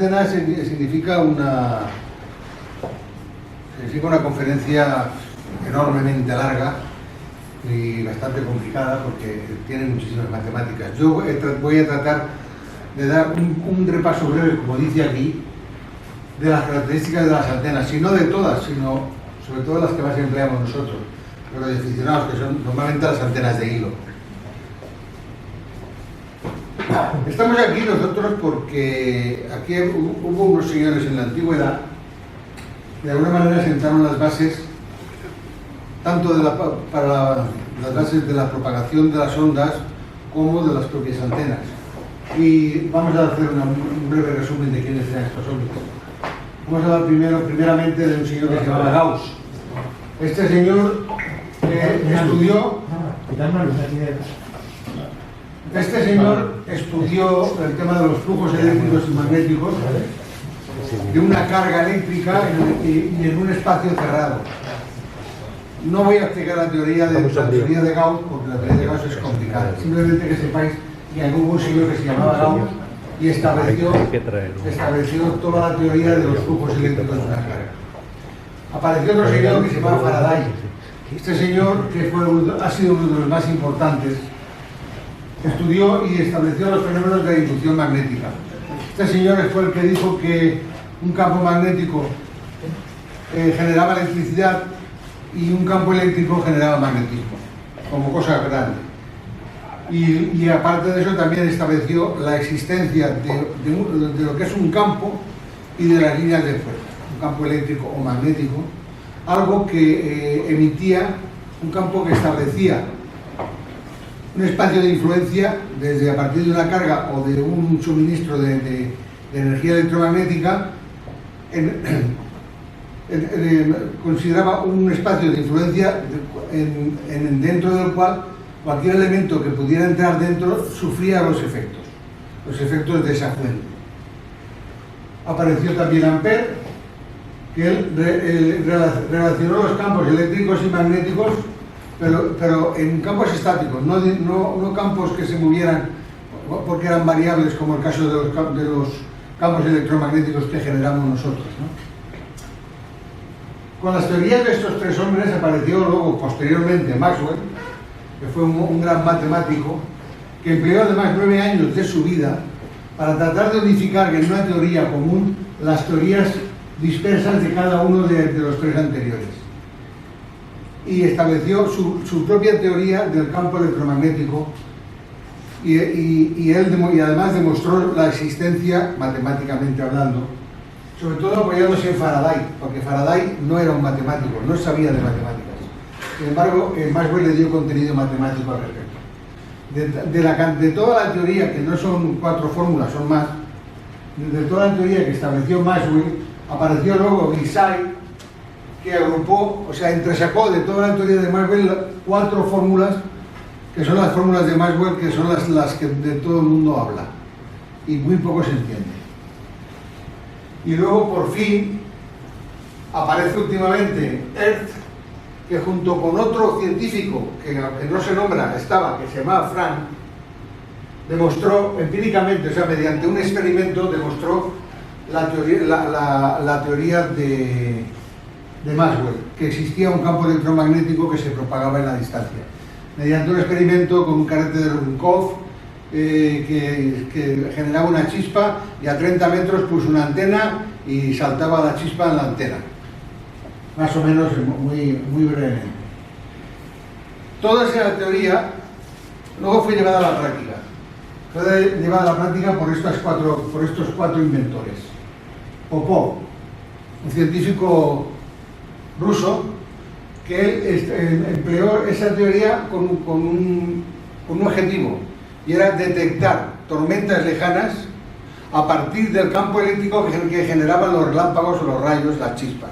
antenas significa una conferencia enormemente larga y bastante complicada porque tiene muchísimas matemáticas. Yo voy a tratar de dar un repaso breve, como dice aquí, de las características de las antenas, y no de todas, sino sobre todo las que más empleamos nosotros, los aficionados, que son normalmente las antenas de hilo. Estamos aquí nosotros porque aquí hubo unos señores en la antigüedad que de alguna manera sentaron las bases tanto para las bases de la propagación de las ondas como de las propias antenas. Y vamos a hacer un breve resumen de quiénes eran estos hombres. Vamos a hablar primeramente de un señor que se llamaba Gauss. Este señor estudió el tema de los flujos eléctricos y magnéticos de una carga eléctrica y en un espacio cerrado. No voy a explicar la teoría de Gauss, porque la teoría de Gauss es complicada. Simplemente que sepáis que hubo un señor que se llamaba Gauss y estableció toda la teoría de los flujos eléctricos de una carga. Apareció otro señor que se llamaba Faraday. Este señor, que ha sido uno de los más importantes, estudió y estableció los fenómenos de la inducción magnética. Este señor fue el que dijo que un campo magnético generaba electricidad y un campo eléctrico generaba magnetismo, como cosa grande. Y aparte de eso también estableció la existencia de lo que es un campo y de las líneas de fuerza, un campo eléctrico o magnético, algo que emitía un campo que establecía un espacio de influencia desde a partir de una carga o de un suministro de energía electromagnética. Consideraba un espacio de influencia dentro del cual cualquier elemento que pudiera entrar dentro sufría los efectos de esa fuente. Apareció también Ampère, que él relacionó los campos eléctricos y magnéticos, pero en campos estáticos, no campos que se movieran porque eran variables, como el caso de los campos electromagnéticos que generamos nosotros, ¿no? Con las teorías de estos tres hombres apareció luego, posteriormente, Maxwell, que fue un gran matemático, que empleó además 9 años de su vida para tratar de unificar en una teoría común las teorías dispersas de cada uno de los tres anteriores. Y estableció su propia teoría del campo electromagnético y además demostró la existencia, matemáticamente hablando, sobre todo apoyándose en Faraday, porque Faraday no era un matemático, no sabía de matemáticas. Sin embargo, Maxwell le dio contenido matemático al respecto. De toda la teoría, que no son 4 fórmulas, son más, de toda la teoría que estableció Maxwell, apareció luego Glissay, que agrupó, o sea, entresacó de toda la teoría de Maxwell 4 fórmulas, que son las fórmulas de Maxwell, que son las que de todo el mundo habla, y muy poco se entiende. Y luego, por fin, aparece últimamente Hertz, que junto con otro científico, que no se nombra, que se llamaba Frank, demostró empíricamente, o sea, mediante un experimento, demostró la teoría de Maxwell, que existía un campo electromagnético que se propagaba en la distancia. Mediante un experimento con un carrete de Runkov, que generaba una chispa y a 30 metros puso una antena y saltaba la chispa en la antena. Más o menos, muy brevemente. Toda esa teoría luego fue llevada a la práctica. Fue llevada a la práctica por estos cuatro inventores. Popov, un científico ruso, que él empleó esa teoría con un objetivo, y era detectar tormentas lejanas a partir del campo eléctrico que generaban los relámpagos o los rayos, las chispas.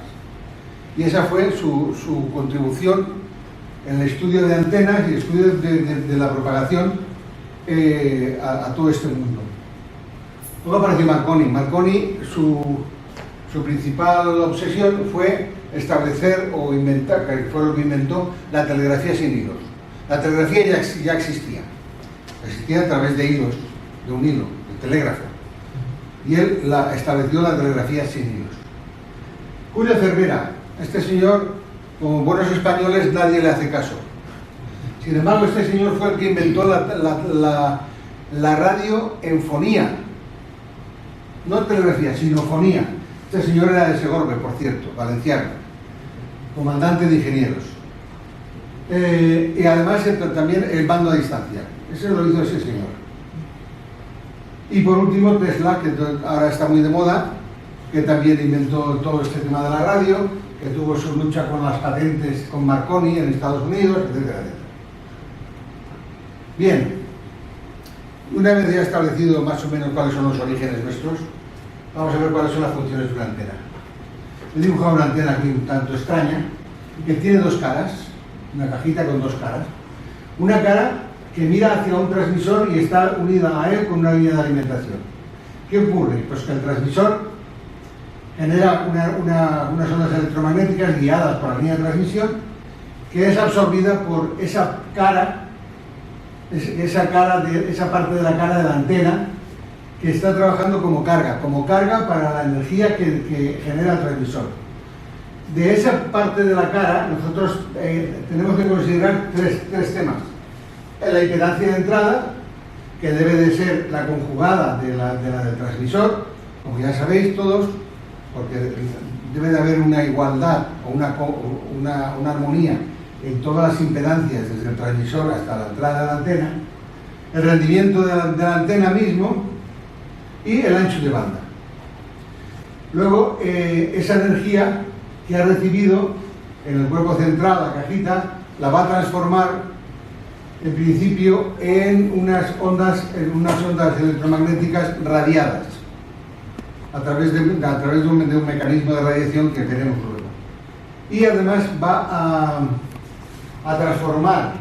Y esa fue su contribución en el estudio de antenas y el estudio de la propagación a todo este mundo. Luego apareció Marconi. Marconi, su principal obsesión fue establecer o inventar, que fue lo que inventó, la telegrafía sin hilos. La telegrafía ya existía a través de hilos, de un hilo, el telégrafo. y él estableció la telegrafía sin hilos. Julio Cervera, este señor, como buenos españoles, nadie le hace caso. Sin embargo, este señor fue el que inventó la radio en fonía, no telegrafía, sino fonía. Este señor era de Segorbe, por cierto, valenciano, comandante de ingenieros. Y además también el mando a distancia. Ese lo hizo ese señor. Y por último, Tesla, que ahora está muy de moda, que también inventó todo este tema de la radio, que tuvo su lucha con las patentes con Marconi en Estados Unidos, etcétera, etcétera. Bien, una vez ya establecido más o menos cuáles son los orígenes nuestros, vamos a ver cuáles son las funciones de una antena. He dibujado una antena aquí un tanto extraña, que tiene dos caras, una cajita con dos caras. Una cara que mira hacia un transmisor y está unida a él con una línea de alimentación. ¿Qué ocurre? Pues que el transmisor genera unas ondas electromagnéticas guiadas por la línea de transmisión, que es absorbida por esa cara, esa parte de la cara de la antena, que está trabajando como carga para la energía que genera el transmisor. De esa parte de la cara, nosotros tenemos que considerar tres temas. La impedancia de entrada, que debe de ser la conjugada de la del transmisor, como ya sabéis todos, porque debe de haber una igualdad o una armonía en todas las impedancias, desde el transmisor hasta la entrada de la antena, el rendimiento de la antena mismo y el ancho de banda. Luego, esa energía que ha recibido en el cuerpo central, la cajita, la va a transformar en principio en unas ondas electromagnéticas radiadas a través de un mecanismo de radiación que tenemos luego. Y además va a transformar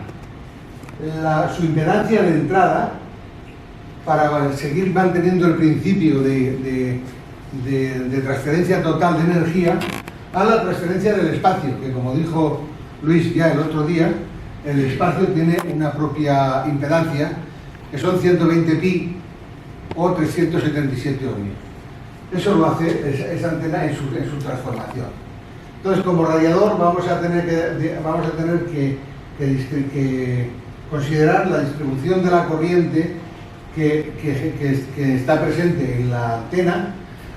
su impedancia de entrada para seguir manteniendo el principio de transferencia total de energía a la transferencia del espacio, que como dijo Luis ya el otro día, el espacio tiene una propia impedancia, que son 120 pi o 377 ohmios. Eso lo hace esa antena en su transformación. Entonces, como radiador vamos a tener que considerar la distribución de la corriente que está presente en la antena,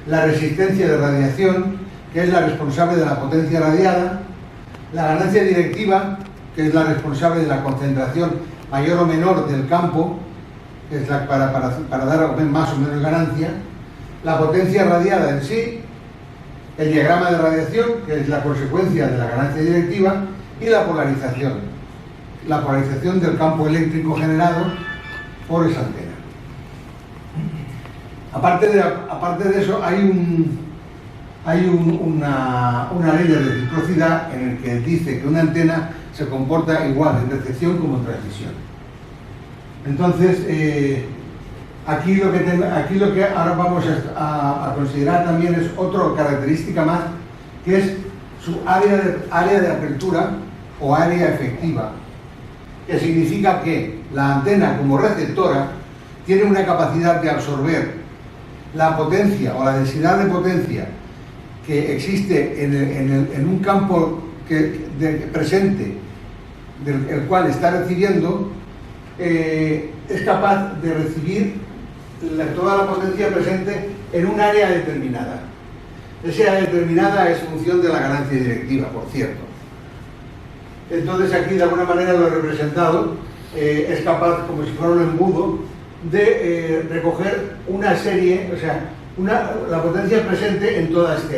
la resistencia de radiación, que es la responsable de la potencia radiada, la ganancia directiva, que es la responsable de la concentración mayor o menor del campo, que es para dar más o menos ganancia, la potencia radiada en sí, el diagrama de radiación, que es la consecuencia de la ganancia directiva, y la polarización del campo eléctrico generado por esa antena. Aparte de eso, hay una ley de reciprocidad en el que dice que una antena se comporta igual en recepción como en transmisión. Entonces, aquí lo que ahora vamos a considerar también es otra característica más, que es su área de apertura o área efectiva, que significa que la antena como receptora tiene una capacidad de absorber la potencia o la densidad de potencia que existe en un campo presente del cual está recibiendo, es capaz de recibir toda la potencia presente en un área determinada. Esa área determinada es función de la ganancia directiva, por cierto. Entonces aquí de alguna manera lo he representado, es capaz, como si fuera un embudo, de recoger una serie, o sea, la potencia presente en toda esta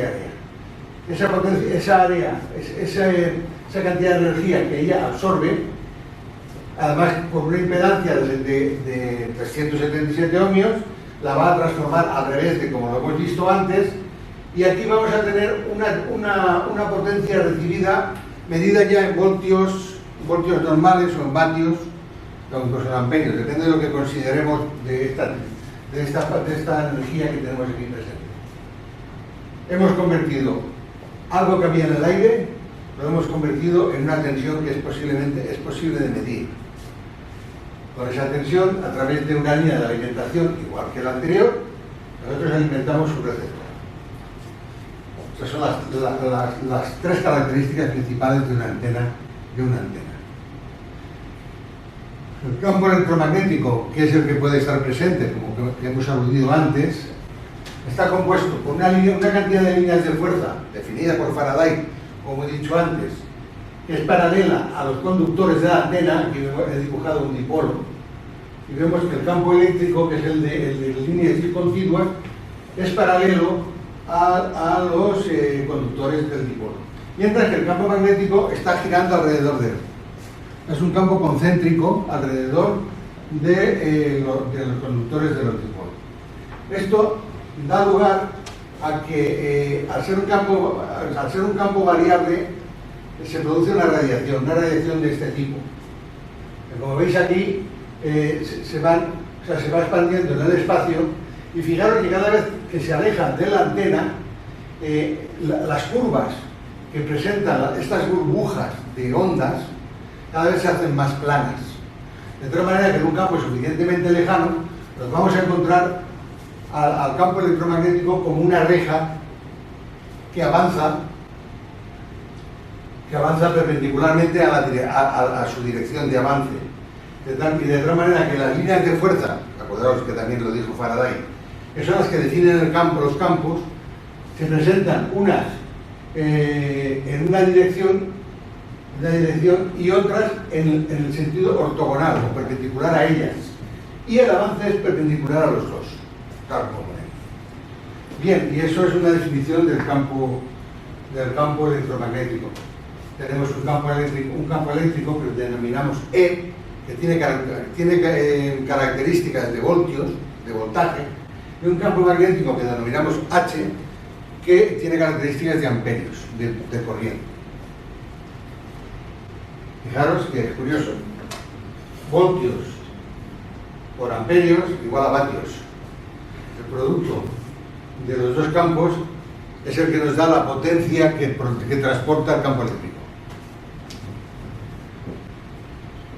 área. Esa cantidad de energía que ella absorbe, además con una impedancia de 377 ohmios, la va a transformar al revés de como lo hemos visto antes, y aquí vamos a tener una potencia recibida medida ya en voltios normales o en vatios, o incluso en amperios, depende de lo que consideremos de esta energía que tenemos aquí presente. Hemos convertido algo que había en el aire, lo hemos convertido en una tensión que es posible de medir. Con esa tensión, a través de una línea de alimentación igual que la anterior, nosotros alimentamos un receptor. Esas son las tres características principales de una antena. El campo electromagnético, que es el que puede estar presente, como que hemos aludido antes, está compuesto por una cantidad de líneas de fuerza definida por Faraday, como he dicho antes, que es paralela a los conductores de la antena. Aquí he dibujado un dipolo, y vemos que el campo eléctrico, que es el de líneas discontinuas, es paralelo a los conductores del dipolo, mientras que el campo magnético está girando alrededor de él. Es un campo concéntrico alrededor de los conductores de los dipolos. Esto da lugar a que al ser un campo variable, se produce una radiación de este tipo. Como veis aquí, se va expandiendo en el espacio, y fijaros que cada vez que se alejan de la antena, las curvas que presentan estas burbujas de ondas cada vez se hacen más planas, de tal manera que en un campo suficientemente lejano nos vamos a encontrar al campo electromagnético como una reja que avanza perpendicularmente a su dirección de avance, de tal manera que las líneas de fuerza, acordaos que también lo dijo Faraday, que son las que definen los campos, se presentan unas en una dirección y otras en el sentido ortogonal o perpendicular a ellas, y el avance es perpendicular a los dos, tal como ven. Bien, y eso es una definición del campo electromagnético. Tenemos un campo eléctrico que denominamos E, que tiene características de voltios, de voltaje, y un campo magnético que denominamos H, que tiene características de amperios, de corriente. Fijaros que es curioso. Voltios por amperios igual a vatios. El producto de los dos campos es el que nos da la potencia que transporta el campo eléctrico.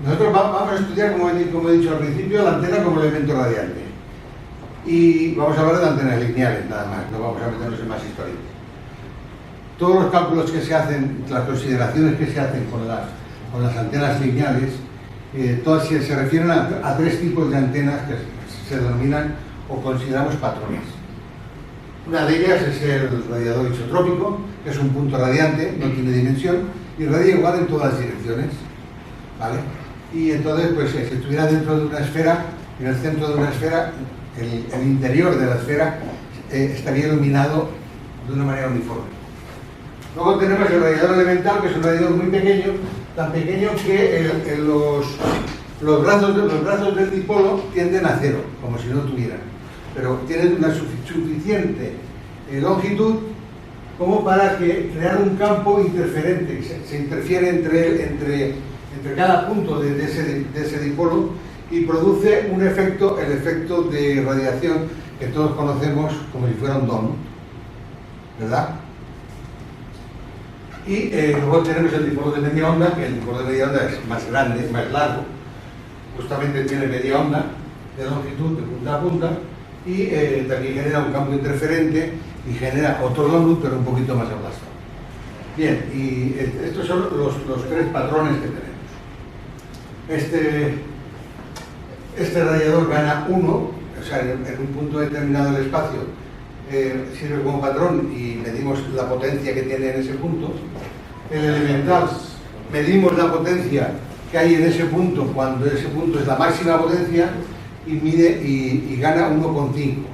Nosotros vamos a estudiar, como he dicho al principio, la antena como elemento radiante. Y vamos a hablar de antenas lineales, nada más, no vamos a meternos en más historias. Todos los cálculos que se hacen, las consideraciones que se hacen con las antenas lineales, todas se refieren a tres tipos de antenas que se denominan o consideramos patrones. Una de ellas es el radiador isotrópico, que es un punto radiante, no tiene dimensión, y radia igual en todas las direcciones, ¿vale? Y entonces, pues, si estuviera dentro de una esfera, en el centro de una esfera, el interior de la esfera estaría iluminado de una manera uniforme. Luego tenemos el radiador elemental, que es un radiador muy pequeño, tan pequeño que los brazos del dipolo tienden a cero, como si no tuvieran, pero tienen una suficiente longitud como para crear un campo interferente, se interfiere entre cada punto de ese dipolo y produce el efecto de radiación que todos conocemos como si fuera un donut, ¿verdad? Y luego tenemos el dipolo de media onda, que el dipolo de media onda es más grande, más largo, justamente tiene media onda de longitud de punta a punta, y también genera un campo interferente y genera otro donut, pero un poquito más aplastado. Bien, y estos son los tres patrones que tenemos. Este radiador gana 1, o sea, en un punto determinado del espacio sirve como patrón y medimos la potencia que tiene en ese punto. El elemental, medimos la potencia que hay en ese punto cuando ese punto es la máxima potencia y mide y gana 1,5.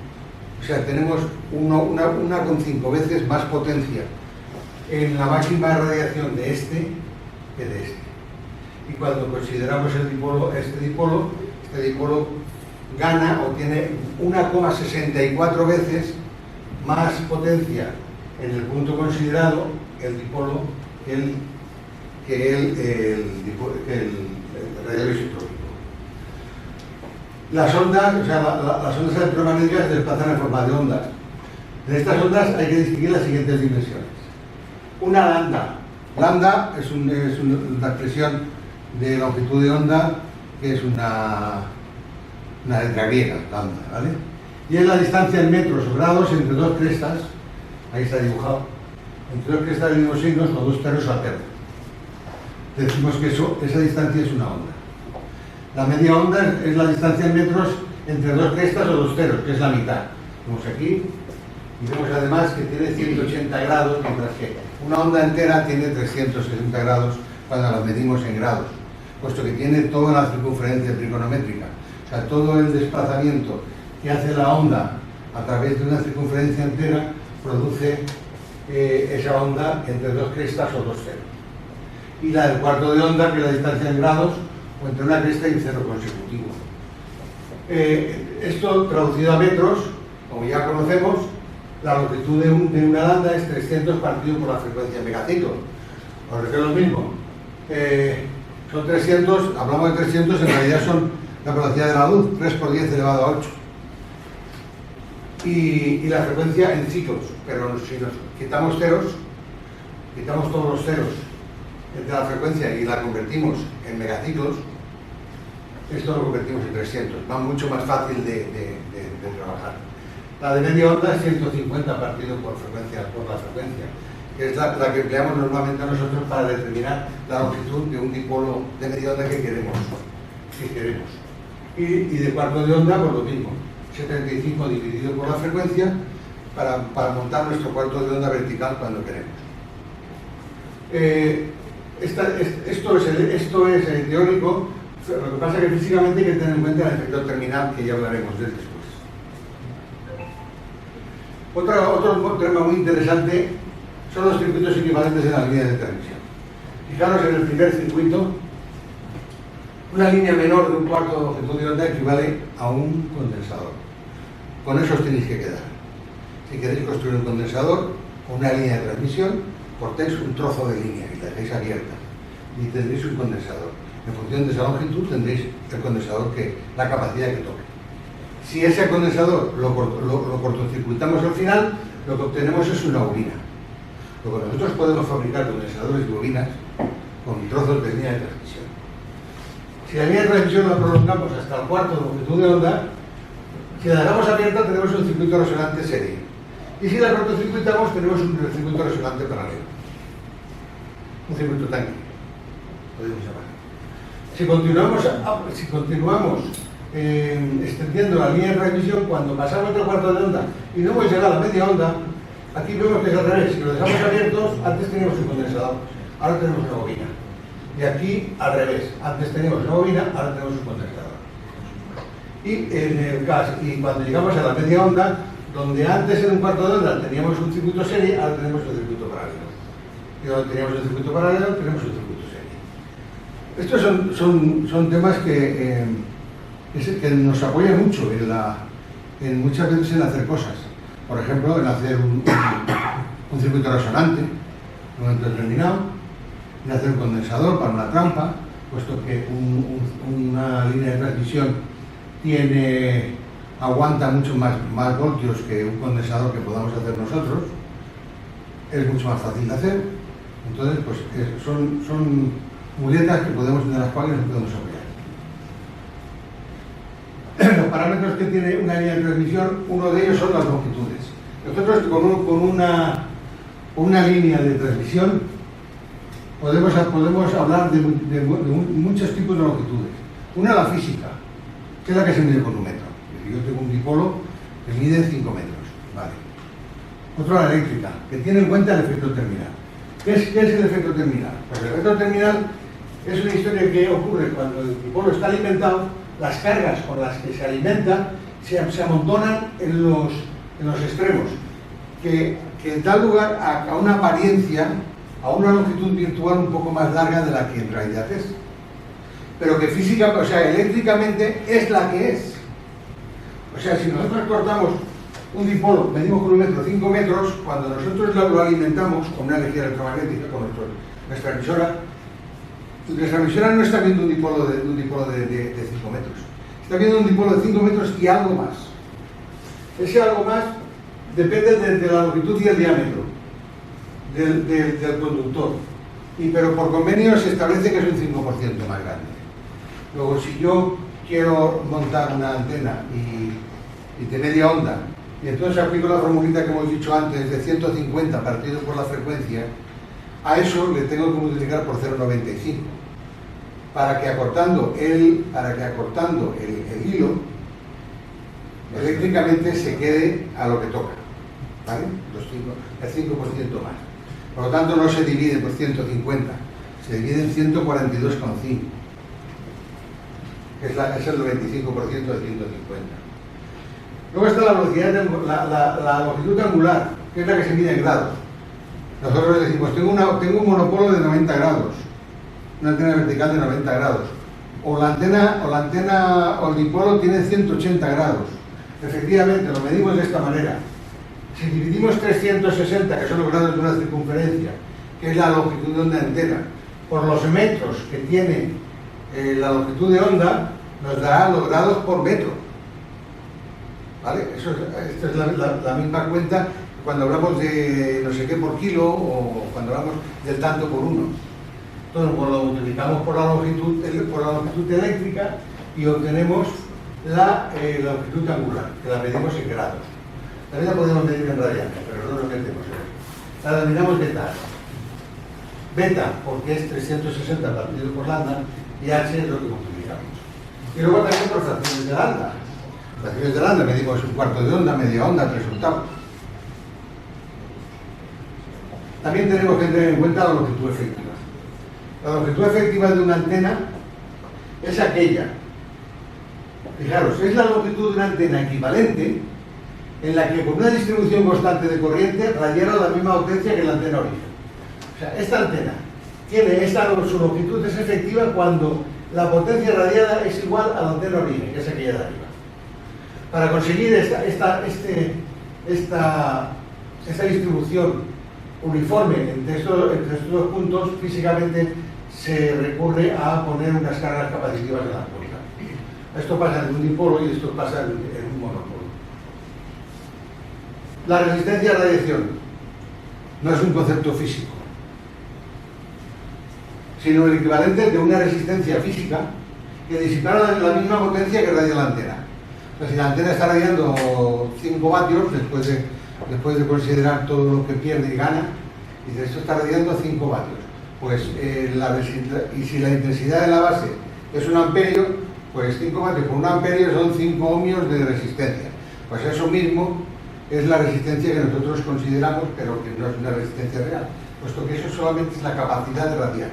O sea, tenemos 1,5 veces más potencia en la máxima radiación de este que de este. Y cuando consideramos este dipolo gana o tiene 1,64 veces más potencia en el punto considerado el dipolo que el radiador isotrópico. Las ondas, o sea, las ondas electromagnéticas se desplazan en forma de ondas. En estas ondas hay que distinguir las siguientes dimensiones. Una lambda. Lambda es una expresión de longitud de onda que es una letra griega, lambda, ¿vale? y es la distancia en metros o grados entre dos crestas, ahí está dibujado, entre dos crestas del mismo signo o dos ceros alternos. Decimos que esa distancia es una onda. La media onda es la distancia en metros entre dos crestas o dos ceros, que es la mitad. Vemos aquí, y vemos además que tiene 180 grados, mientras que una onda entera tiene 360 grados cuando la medimos en grados, puesto que tiene toda la circunferencia trigonométrica. O sea, todo el desplazamiento que hace la onda a través de una circunferencia entera produce esa onda entre dos crestas o dos ceros. Y la del cuarto de onda, que es la distancia en grados, o entre una cresta y un cero consecutivo. Esto traducido a metros, como ya conocemos, la longitud de una lambda es 300 partido por la frecuencia de megaciclos. Os refiero lo mismo. Son 300, hablamos de 300, en realidad son la velocidad de la luz, 3 por 10 elevado a 8. Y la frecuencia en ciclos, pero si nos quitamos ceros, quitamos todos los ceros entre la frecuencia y la convertimos en megaciclos, esto lo convertimos en 300, va mucho más fácil de trabajar. La de media onda es 150 partido por la frecuencia, que es la que empleamos normalmente nosotros para determinar la longitud de un dipolo de media onda que queremos. Y de cuarto de onda, pues lo mismo, 75 dividido por la frecuencia para montar nuestro cuarto de onda vertical cuando queremos. Esto es el teórico. Lo que pasa es que físicamente hay que tener en cuenta el efecto terminal, que ya hablaremos de él después. Otro tema muy interesante son los circuitos equivalentes en las líneas de transmisión. Fijaros en el primer circuito, una línea menor de un cuarto de longitud de onda equivale a un condensador. Con eso os tenéis que quedar. Si queréis construir un condensador o una línea de transmisión, cortéis un trozo de línea y la dejéis abierta y tendréis un condensador. En función de esa longitud tendréis el condensador, la capacidad que toque. Si ese condensador lo cortocircuitamos al final, lo que obtenemos es una bobina. Luego nosotros podemos fabricar condensadores y bobinas con trozos de línea de transmisión. Si la línea de transmisión la prolongamos hasta el cuarto de longitud de onda, si la dejamos abierta tenemos un circuito resonante serie. Y si la cortocircuitamos tenemos un circuito resonante paralelo. Un circuito tanque, podemos llamar. Si continuamos extendiendo la línea de transmisión, cuando pasamos otro cuarto de onda y no hemos llegado a la media onda, aquí vemos que es al revés. Si lo dejamos abiertos, antes teníamos un condensador, ahora tenemos una bobina. Y aquí al revés, antes teníamos una bobina, ahora tenemos un condensador. Y cuando llegamos a la media onda, donde antes en un cuarto de onda teníamos un circuito serie, ahora tenemos un circuito paralelo. Y donde teníamos un circuito paralelo, tenemos un circuito serie. Estos son temas que nos apoyan mucho muchas veces en hacer cosas. Por ejemplo, en hacer un circuito resonante en un momento determinado, en hacer un condensador para una trampa, puesto que una línea de transmisión aguanta mucho más voltios que un condensador que podamos hacer nosotros, es mucho más fácil de hacer. Entonces, pues son muletas de las cuales nos podemos apoyar. Los parámetros que tiene una línea de transmisión, uno de ellos son las longitudes. Nosotros con una línea de transmisión podemos hablar de muchos tipos de longitudes. Una, la física, que es la que se mide con un metro. Yo tengo un dipolo que mide 5 metros. Vale. Otra, la eléctrica, que tiene en cuenta el efecto terminal. ¿Qué es el efecto terminal? Pues el efecto terminal es una historia que ocurre cuando el dipolo está alimentado. Las cargas con las que se alimenta se amontonan en los extremos, que da lugar a una apariencia, a una longitud virtual un poco más larga de la que en realidad es. Pero que eléctricamente es la que es. O sea, si nosotros cortamos un dipolo, medimos con un metro 5 metros, cuando nosotros lo alimentamos con una energía electromagnética, con nuestra emisora, nuestra emisora no está viendo un dipolo de 5 metros, está viendo un dipolo de 5 metros y algo más. Ese algo más depende de la longitud y el diámetro del conductor, pero por convenio se establece que es un 5% más grande. Luego, si yo quiero montar una antena y y de media onda, y entonces aplico la formulita que hemos dicho antes de 150 partido por la frecuencia, a eso le tengo que multiplicar por 0,95 para que acortando el hilo eléctricamente se quede a lo que toca, ¿vale? El 5% más. Por lo tanto no se divide por 150, se divide en 142,5, que es el 95% de 150. Luego está la velocidad, la longitud angular, que es la que se mide en grados. Nosotros decimos, tengo un monopolo de 90 grados, una antena vertical de 90 grados, o la antena o el dipolo tiene 180 grados. Efectivamente, lo medimos de esta manera. Si dividimos 360, que son los grados de una circunferencia, que es la longitud de onda entera, por los metros que tiene la longitud de onda, nos dará los grados por metro. ¿Vale? Esta es la misma cuenta cuando hablamos de no sé qué por kilo o cuando hablamos del tanto por uno. Entonces, pues lo multiplicamos por la longitud eléctrica y obtenemos la longitud angular, que la medimos en grados. También la podemos medir en radianes, pero no lo metemos en eso. La denominamos beta. Beta, porque es 360 partido por lambda, y H es lo que multiplicamos. Y luego también por fracciones de lambda. Fracciones de lambda medimos un cuarto de onda, media onda, 3 octavos. También tenemos que tener en cuenta la longitud efectiva. La longitud efectiva de una antena es aquella. Fijaros, es la longitud de una antena equivalente en la que con una distribución constante de corriente radiara la misma potencia que la antena origen. O sea, esta antena tiene su longitud es efectiva cuando la potencia radiada es igual a la antena origen, que es aquella de arriba. Para conseguir esta distribución uniforme entre estos dos puntos, físicamente se recurre a poner unas cargas capacitivas en la puerta. Esto pasa en un dipolo y esto pasa en un monopolo. La resistencia a radiación no es un concepto físico, sino el equivalente de una resistencia física que disipara la misma potencia que radia la antena. O sea, si la antena está radiando 5 vatios, después de considerar todo lo que pierde y gana, y de esto está radiando 5 vatios. Pues, y si la intensidad de la base es 1 amperio, pues 5 vatios por 1 amperio son 5 ohmios de resistencia. Pues eso mismo es la resistencia que nosotros consideramos, pero que no es una resistencia real, puesto que eso solamente es la capacidad de radiar.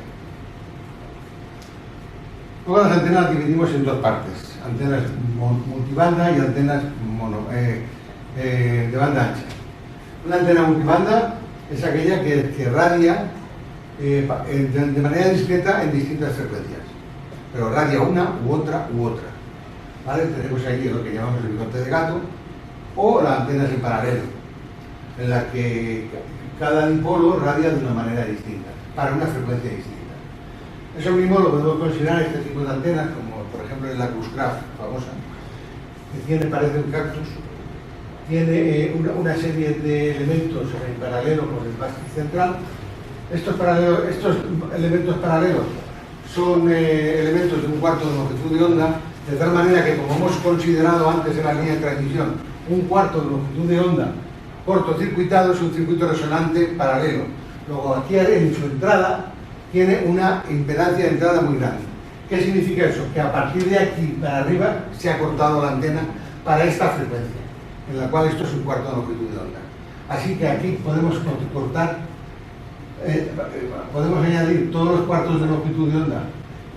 Luego las antenas las dividimos en dos partes, antenas multibanda y antenas de banda ancha. Una antena multibanda es aquella que radia de manera discreta en distintas frecuencias, pero radia una u otra u otra. ¿Vale? Tenemos ahí lo que llamamos el bigote de gato, o las antenas en paralelo, en la que cada dipolo radia de una manera distinta, para una frecuencia distinta. Eso mismo lo podemos considerar este tipo de antenas, como por ejemplo en la Cruzcraft famosa, que parece un cactus, tiene una serie de elementos en paralelo con el mástil central. Estos elementos paralelos son elementos de un cuarto de longitud de onda, de tal manera que, como hemos considerado antes en la línea de transmisión, un cuarto de longitud de onda cortocircuitado es un circuito resonante paralelo. Luego aquí en su entrada tiene una impedancia de entrada muy grande. ¿Qué significa eso? Que a partir de aquí para arriba se ha cortado la antena para esta frecuencia, en la cual esto es un cuarto de longitud de onda. Así que aquí podemos cortar, podemos añadir todos los cuartos de longitud de onda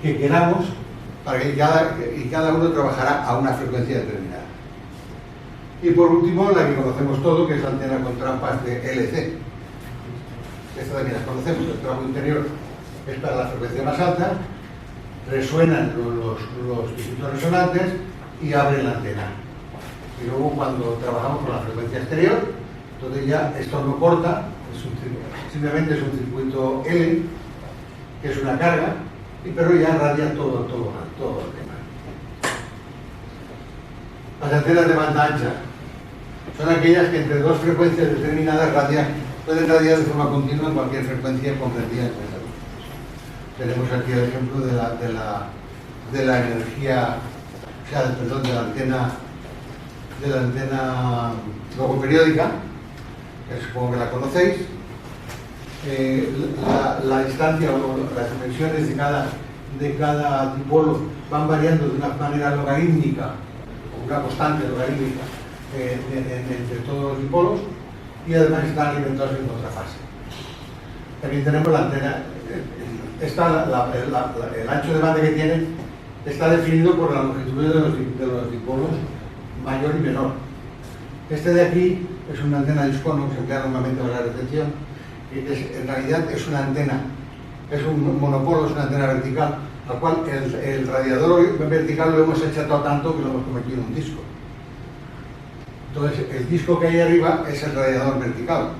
que queramos, para que cada uno trabajará a una frecuencia determinada. Y por último, la que conocemos todo, que es la antena con trampas de LC. Esta también las conocemos, el trabajo interior es para la frecuencia más alta, resuenan los circuitos resonantes y abren la antena. Y luego cuando trabajamos con la frecuencia exterior, entonces ya esto no corta, simplemente es un circuito L, que es una carga, pero ya radia todo el tema. Las antenas de banda ancha son aquellas que entre dos frecuencias determinadas pueden radiar de forma continua en cualquier frecuencia comprendida entre esas dos. Tenemos aquí el ejemplo de la energía, de la antena de la antena logoperiódica, que supongo que la conocéis. La distancia o las dimensiones de cada dipolo van variando de una manera logarítmica, o una constante logarítmica entre todos los dipolos, y además están alimentados en contrafase. También tenemos la antena, el ancho de banda que tiene está definido por la longitud de los dipolos mayor y menor. Este de aquí es una antena de discono que se emplea normalmente para la recepción, y en realidad es una antena, es un monopolo, es una antena vertical, al cual el radiador vertical lo hemos achatado tanto que lo hemos convertido en un disco. Entonces el disco que hay arriba es el radiador vertical,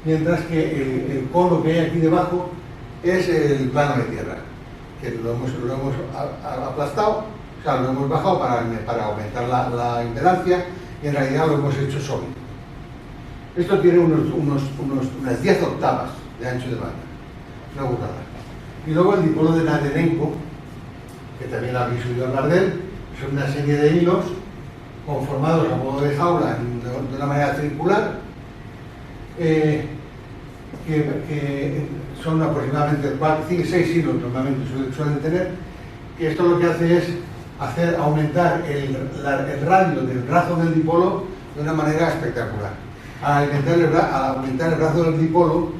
mientras que el cono que hay aquí debajo es el plano de tierra, que lo hemos aplastado, o sea, lo hemos bajado para aumentar la impedancia, y en realidad lo hemos hecho sólido. Esto tiene unas 10 octavas de ancho de banda, una burrada. Y luego el dipolo de Nadenenko, que también habéis oído hablar de él, son una serie de hilos conformados a modo de jaula de una manera circular, que son aproximadamente 6 hilos normalmente suelen tener, y esto lo que hace es aumentar el radio del brazo del dipolo de una manera espectacular. Al aumentar el brazo del dipolo,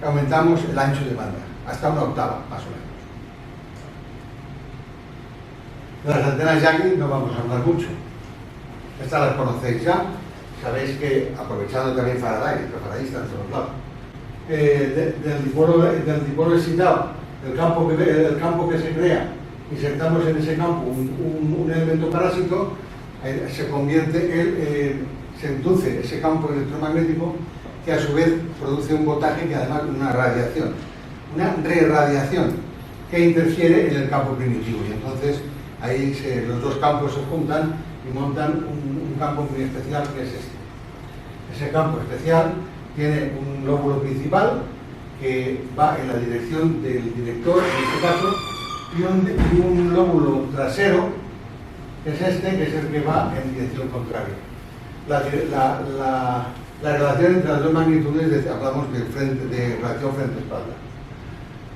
aumentamos el ancho de banda, hasta una octava, más o menos. De las antenas Yagi no vamos a hablar mucho. Estas las conocéis ya. Sabéis que, aprovechando también Faraday, que Faraday está en todos lados, del dipolo excitado, el campo que se crea, insertamos en ese campo un elemento parásito, se induce ese campo electromagnético, que a su vez produce un voltaje que además una radiación, una reradiación que interfiere en el campo primitivo, y entonces ahí los dos campos se juntan y montan un campo muy especial, que es este. Ese campo especial tiene un lóbulo principal que va en la dirección del director, en este caso, y un lóbulo trasero, que es este, que es el que va en dirección contraria. La relación entre las dos magnitudes, hablamos de relación frente-espalda.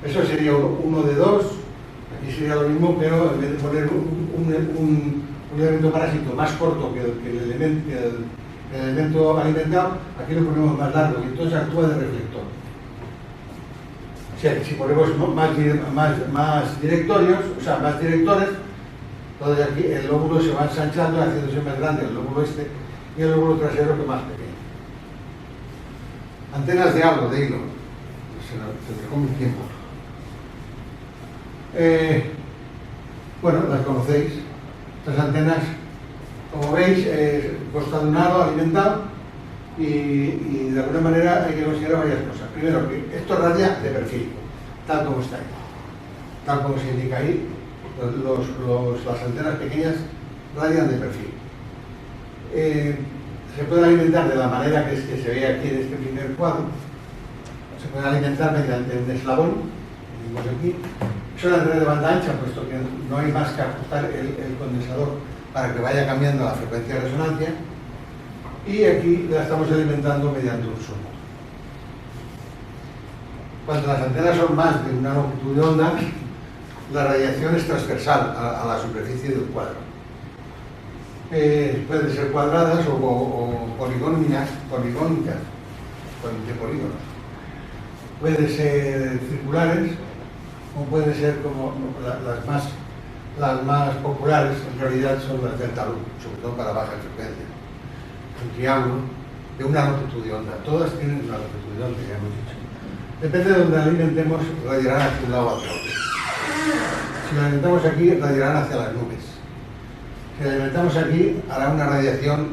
Eso sería 1 de 2, aquí sería lo mismo, pero en vez de poner un elemento parásito más corto que el elemento alimentado, aquí lo ponemos más largo, y entonces actúa de reflector. O sea, si ponemos más directorios, o sea, más directores, entonces aquí el lóbulo se va ensanchando, haciéndose más grande el lóbulo este, y el lóbulo trasero que más pequeño. Antenas de halo, de hilo. Se me come el tiempo. Bueno, las conocéis. Estas antenas, como veis, consta de un halo alimentado, y de alguna manera hay que considerar varias cosas. Primero, que esto radia de perfil, tal como está ahí. Tal como se indica ahí, las antenas pequeñas radian de perfil. Se pueden alimentar de la manera que se ve aquí en este primer cuadro. Se pueden alimentar mediante un eslabón, que vimos aquí. Son antenas de banda ancha, puesto que no hay más que ajustar el condensador para que vaya cambiando la frecuencia de resonancia. Y aquí la estamos alimentando mediante un zoom. Cuando las antenas son más de una longitud de onda, la radiación es transversal a la superficie del cuadro. Pueden ser cuadradas o poligónicas, de polígonos. Pueden ser circulares, o pueden ser como las más populares, en realidad son las delta Lu, sobre todo para baja frecuencia. Un triángulo de una longitud de onda. Todas tienen una longitud de onda, ya hemos dicho. Depende de donde la alimentemos, radiarán hacia un lado o hacia otro. Si la alimentamos aquí, radiarán hacia las nubes. Si la alimentamos aquí, hará una radiación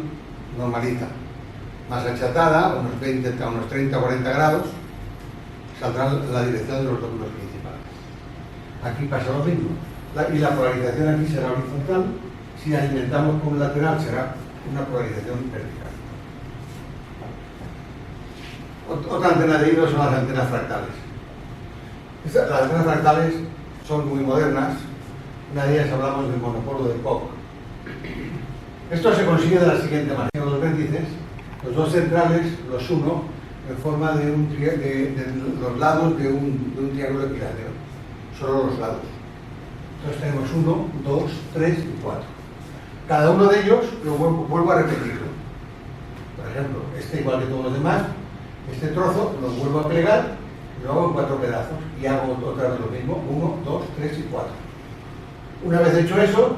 normalita, más achatada, unos 30 o 40 grados, saldrá la dirección de los lóbulos principales. Aquí pasa lo mismo. Y la polarización aquí será horizontal. Si alimentamos con un lateral, será una polarización vertical. Otra antena de hilo son las antenas fractales. Las antenas fractales son muy modernas. Una de ellas hablamos del monopolo de Koch. Esto se consigue de la siguiente manera. Los vértices, los dos centrales, los uno en forma de los lados de un triángulo equilátero. Solo los lados. Entonces tenemos 1, 2, 3 y 4. Cada uno de ellos lo vuelvo a repetirlo. Por ejemplo, este igual que todos los demás, este trozo lo vuelvo a plegar, lo hago en 4 pedazos y hago otra vez lo mismo, 1, 2, 3 y 4. Una vez hecho eso,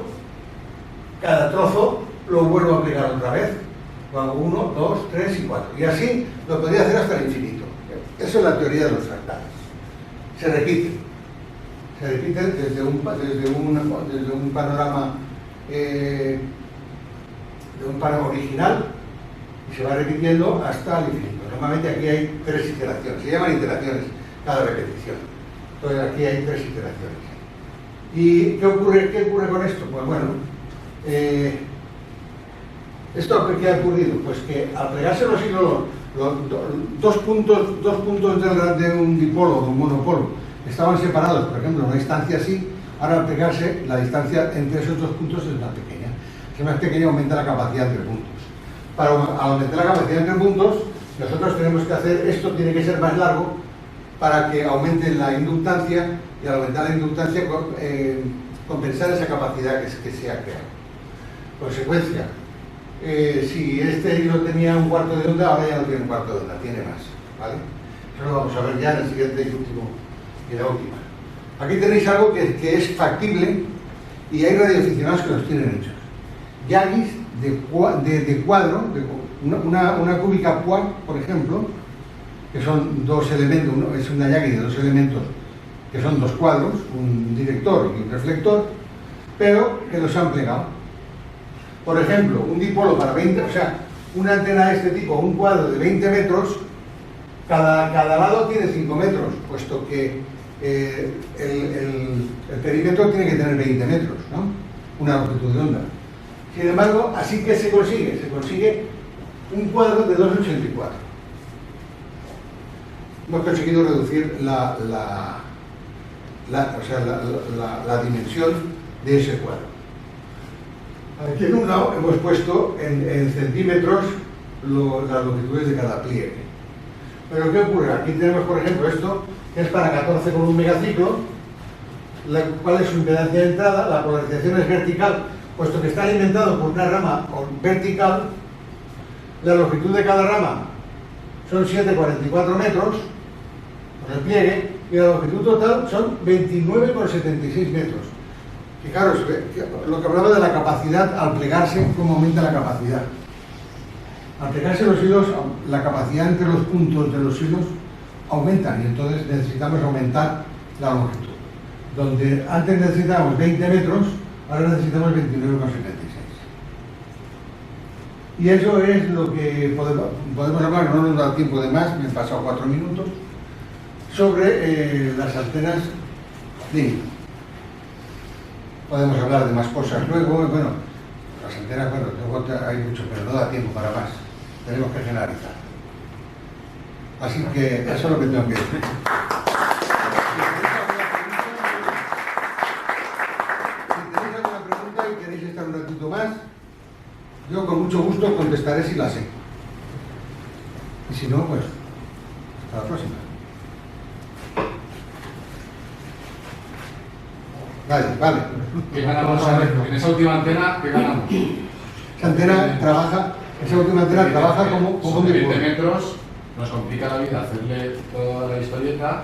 cada trozo lo vuelvo a plegar otra vez, lo hago 1, 2, 3 y 4. Y así lo podría hacer hasta el infinito. Eso es la teoría de los fractales. Se repiten desde un panorama original y se va repitiendo hasta el infinito. Normalmente aquí hay 3 iteraciones, se llaman iteraciones cada repetición. Entonces aquí hay 3 iteraciones. ¿Y qué ocurre con esto? Pues bueno, ¿esto qué ha ocurrido? Pues que al plegarse los hilos, dos puntos de un dipolo o de un monopolo estaban separados, por ejemplo, una distancia así, ahora al pegarse la distancia entre esos dos puntos es más pequeña. Si es más pequeña aumenta la capacidad entre puntos. Para aumentar la capacidad entre puntos, nosotros tenemos que hacer, esto tiene que ser más largo para que aumente la inductancia y al aumentar la inductancia compensar esa capacidad que se ha creado. Consecuencia, si este hilo tenía un cuarto de onda, ahora ya no tiene un cuarto de onda, tiene más, ¿vale? Eso lo vamos a ver ya en el siguiente y último. Y la última. Aquí tenéis algo que es factible y hay radioaficionados que los tienen hechos. Yaguis de cuadro, una cúbica Poix, por ejemplo, que son dos elementos, es una Yagui de dos elementos que son dos cuadros, un director y un reflector, pero que los han plegado. Por ejemplo, un dipolo para 20, o sea, una antena de este tipo, un cuadro de 20 metros, cada lado tiene 5 metros, puesto que el perímetro tiene que tener 20 metros, ¿no? Una longitud de onda. Sin embargo, así que se consigue un cuadro de 2,84. Hemos conseguido reducir la dimensión de ese cuadro. Aquí en un lado hemos puesto en centímetros las longitudes de cada pliegue. Pero ¿qué ocurre? Aquí tenemos, por ejemplo, esto, que es para 14 con un megaciclo, cuál es su impedancia de entrada, la polarización es vertical, puesto que está alimentado por una rama vertical, la longitud de cada rama son 7,44 metros, con el pliegue, y la longitud total son 29,76 metros. Fijaros, lo que hablaba de la capacidad, al plegarse, cómo aumenta la capacidad. Al plegarse los hilos, la capacidad entre los puntos de los hilos aumentan y entonces necesitamos aumentar la longitud. Donde antes necesitábamos 20 metros, ahora necesitamos 29,76. Y eso es lo que podemos hablar, no nos da tiempo de más, me he pasado 4 minutos, sobre las antenas de hilo. Podemos hablar de más cosas luego, bueno, las antenas, bueno, luego hay mucho, pero no da tiempo para más. Tenemos que generalizar. Así que eso es lo que tengo que decir. Si tenéis alguna pregunta y queréis estar un ratito más, yo con mucho gusto contestaré si la sé. Y si no, pues, hasta la próxima. Vale. ¿Qué ganamos en esa última antena? ¿Qué ganamos? Esa última antena trabaja como son 20 metros, nos complica la vida hacerle toda la historieta.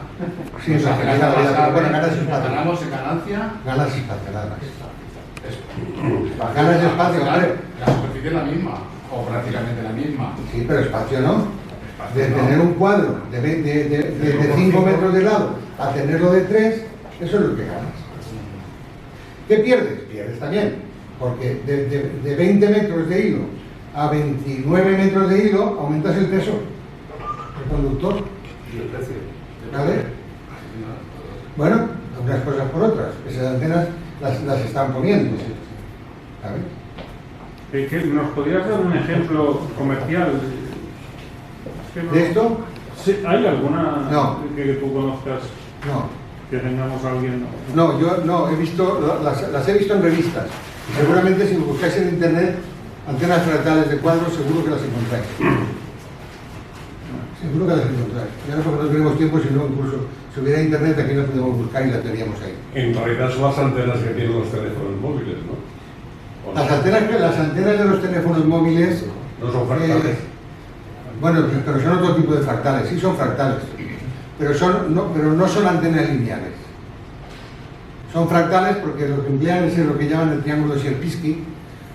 Sí, nos complica la vida, pero ganas espacio. ¿Ganamos en ganancia? Ganas espacio, nada más. Ganas de espacio, ¿vale? La superficie es la misma, o prácticamente la misma. Sí, pero espacio no. De tener un cuadro de 5 metros de lado a tenerlo de 3, eso es lo que ganas. ¿Qué pierdes? Pierdes también, porque de 20 metros de hilo a 29 metros de hilo aumentas el peso del conductor. Y el precio. ¿Vale? Bueno, unas cosas por otras. Esas antenas las están poniendo. ¿Sabes? ¿Nos podrías dar un ejemplo comercial? ¿De esto? Sí, ¿hay alguna que tú conozcas? No. Que tengamos a alguien. No, yo no, he visto, las he visto en revistas. Y seguramente si buscáis en internet Antenas fractales de cuadros seguro que las encontráis. Seguro que las encontráis. Ya no porque no tenemos tiempo, sino incluso si hubiera internet aquí las podemos buscar y las teníamos ahí. En realidad son las antenas que tienen los teléfonos móviles, ¿no? Las antenas de los teléfonos móviles no son fractales. Bueno, pero son otro tipo de fractales, sí son fractales, pero no son antenas lineales. Son fractales porque lo que emplean es lo que llaman el triángulo de Sierpinski,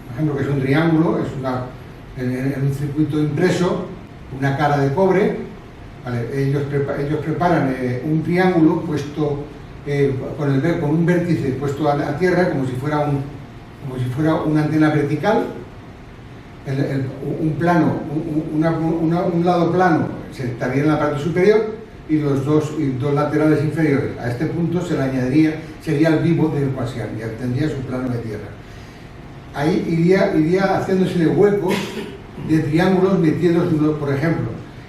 por ejemplo, que es un triángulo, es en un circuito impreso, una cara de cobre, ¿vale? Ellos preparan un triángulo puesto con un vértice puesto a tierra como si fuera una antena vertical. Un plano, un lado plano se estaría en la parte superior y los dos laterales inferiores. A este punto se le añadiría, sería el vivo del ecuación, ya tendría su plano de tierra. Ahí iría haciéndose huecos de triángulos metidos, por ejemplo,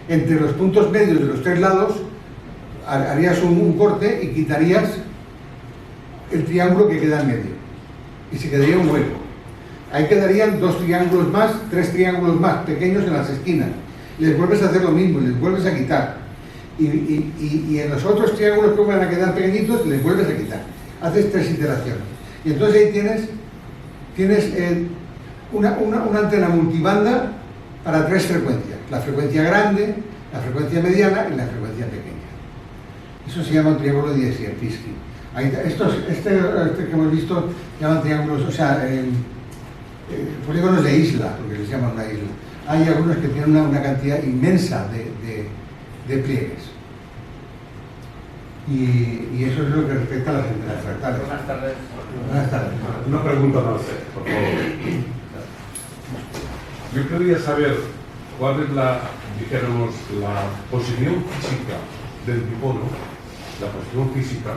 entre los puntos medios de los tres lados, harías un corte y quitarías el triángulo que queda en medio y se quedaría un hueco. Ahí quedarían dos triángulos más, tres triángulos más pequeños en las esquinas. Les vuelves a hacer lo mismo, les vuelves a quitar. Y en los otros triángulos que van a quedar pequeñitos, les vuelves a quitar. Haces tres iteraciones. Y entonces ahí tienes una antena multibanda para tres frecuencias. La frecuencia grande, la frecuencia mediana y la frecuencia pequeña. Eso se llama un triángulo de Sierpinski. Este que hemos visto llaman triángulos, o sea, polígonos de isla, porque les llaman una isla. Hay algunos que tienen una cantidad inmensa de pliegues. Y eso es lo que respecta a las antenas fractales. Buenas tardes. Buenas tardes. Una pregunta más, por favor. Yo quería saber cuál es la posición física del dipolo, la posición física,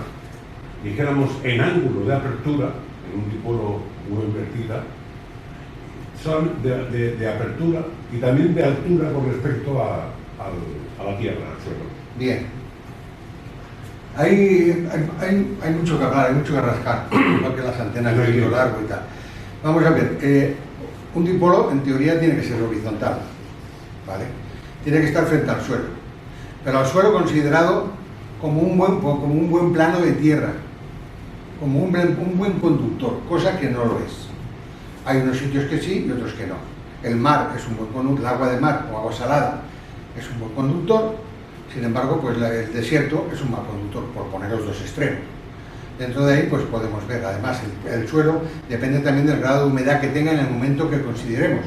dijéramos, en ángulo de apertura, en un dipolo U invertida, son de apertura y también de altura con respecto a la tierra, al suelo. Bien. Hay mucho que hablar, hay mucho que rascar, igual que las antenas de tiro largo y tal. Vamos a ver, un dipolo en teoría tiene que ser horizontal, ¿vale? Tiene que estar frente al suelo, pero al suelo considerado como un buen plano de tierra, como un buen conductor, cosa que no lo es. Hay unos sitios que sí y otros que no. El mar es un buen conductor, el agua de mar o agua salada es un buen conductor, sin embargo, pues el desierto es un mal conductor, por poner los dos extremos. Dentro de ahí, pues podemos ver, además, el suelo depende también del grado de humedad que tenga en el momento que consideremos.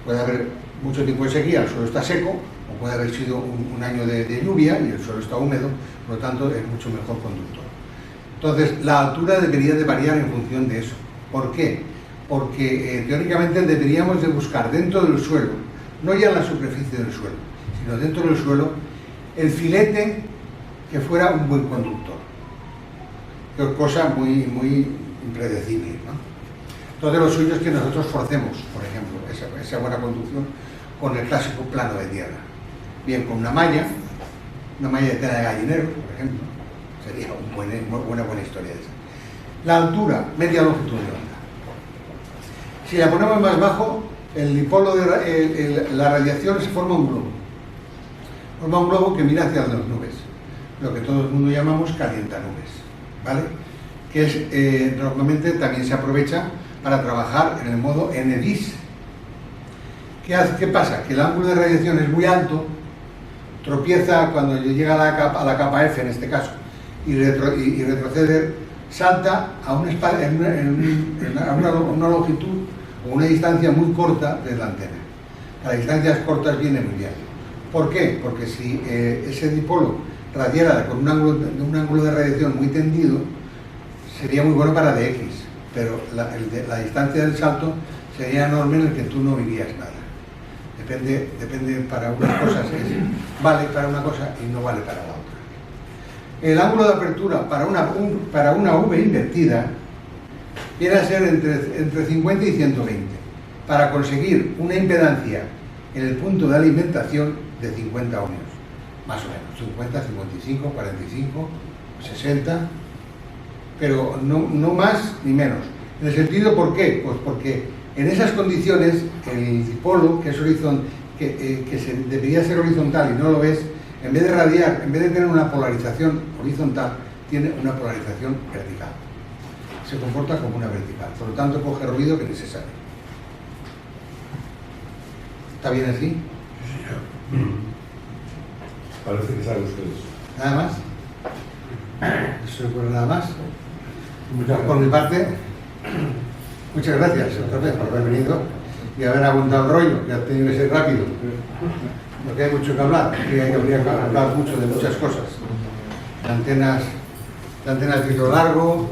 Puede haber mucho tiempo de sequía, el suelo está seco, o puede haber sido un año de lluvia y el suelo está húmedo, por lo tanto es mucho mejor conductor. Entonces, la altura debería de variar en función de eso. ¿Por qué? Porque teóricamente deberíamos de buscar dentro del suelo, no ya en la superficie del suelo, sino dentro del suelo, el filete que fuera un buen conductor. Que es cosa muy impredecible, ¿no? Entonces lo suyo es que nosotros forcemos, por ejemplo, esa buena conducción con el clásico plano de tierra. Bien, con una malla de tela de gallinero, por ejemplo, sería una buena historia esa. La altura, media longitud de onda. Si la ponemos más bajo, el dipolo la radiación se forma un globo. Forma un globo que mira hacia las nubes, lo que todo el mundo llamamos calientanubes, ¿vale? Que es, normalmente también se aprovecha para trabajar en el modo N-bis. ¿Qué pasa? Que el ángulo de radiación es muy alto, tropieza cuando llega a la capa F en este caso, y retroceder, salta a una longitud o una distancia muy corta de la antena. A las distancias cortas viene muy bien. ¿Por qué? Porque si ese dipolo radiara con un ángulo de radiación muy tendido, sería muy bueno para DX, pero la distancia del salto sería enorme en el que tú no vivías nada. Depende para unas cosas, vale para una cosa y no vale para la otra. El ángulo de apertura para una V invertida viene a ser entre 50 y 120, para conseguir una impedancia en el punto de alimentación de 50 ohmios, más o menos, 50, 55, 45, 60, pero no más ni menos. En el sentido, ¿por qué? Pues porque En esas condiciones, el dipolo, que debería ser horizontal y no lo es, en vez de radiar, en vez de tener una polarización horizontal, tiene una polarización vertical. Se comporta como una vertical, por lo tanto coge ruido que es necesario. ¿Está bien así? Sí, señor. Parece que sabe usted eso. ¿Nada más? ¿Eso ocurre nada más? Por mi parte, muchas gracias otra vez por haber venido y haber aguantado el rollo, que ha tenido que ser rápido. Porque hay mucho que hablar, y habría que hablar mucho de muchas cosas. De antenas de hilo largo,